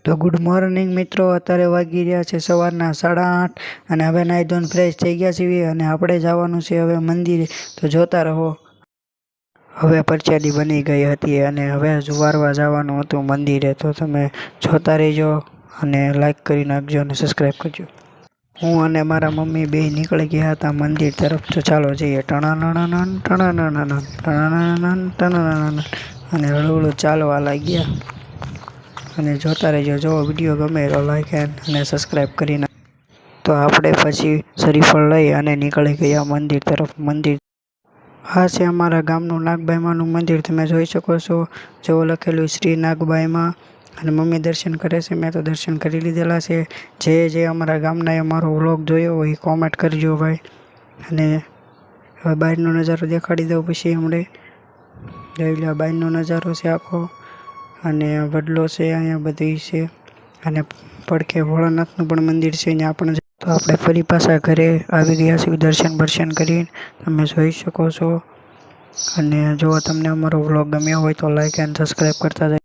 તો good morning મિત્રો, અત્યારે વાગી રહ્યા છે સવારના 8:30 અને હવે નાહી ધોઈને ફ્રેશ થઈ ગયા છીએ અને આપણે જવાનું છે હવે મંદિરે। તો જોતા રહો। હવે પરચાદી બની ગઈ હતી અને હવે વારવા જવાનું હતું મંદિરે, તો તમે જોતા રહેજો અને લાઈક કરી નાખજો અને સબસ્ક્રાઈબ કરજો। હું અને મારા મમ્મી બે નીકળી ગયા હતા મંદિર તરફ, તો ચાલો જઈએ। ટણાનણનન ટણાનણનન ટણાનણનન ટણાનણનન અને હળવું ચાલવા લાગ્યા અને જોતા રહેજો। જો વિડીયો ગમે તો લાઈક અને સબસ્ક્રાઈબ કરી નાખો। તો આપણે પછી શ્રીફળ લઈ અને નીકળી ગયા મંદિર તરફ। આ છે અમારા ગામનું નાગબાઈમાનું મંદિર, તમે જોઈ શકો છો। જેવો લખેલું શ્રી નાગબાઈમાં અને મમ્મી દર્શન કરે છે, મેં તો દર્શન કરી લીધેલા છે। જે અમારા ગામના અમારો વ્લોગ જોયો હોય એ કોમેન્ટ કરજો ભાઈ। અને હવે બહારનો નજારો દેખાડી દઉં પછી હમણાં જોઈ લો, બહારનો નજારો છે આખો અને વડલો છે અહીંયા બધી છે અને પડખે ભોળાનાથનું પણ મંદિર છે અહીંયા આપણે। તો આપણે ફરી પાછા ઘરે આવી ગયા છીએ દર્શન કરીને, તમે જોઈ શકો છો। અને જો તમને અમારો વ્લોગ ગમ્યો હોય તો લાઈક એન્ડ સબસ્ક્રાઈબ કરતા જાય।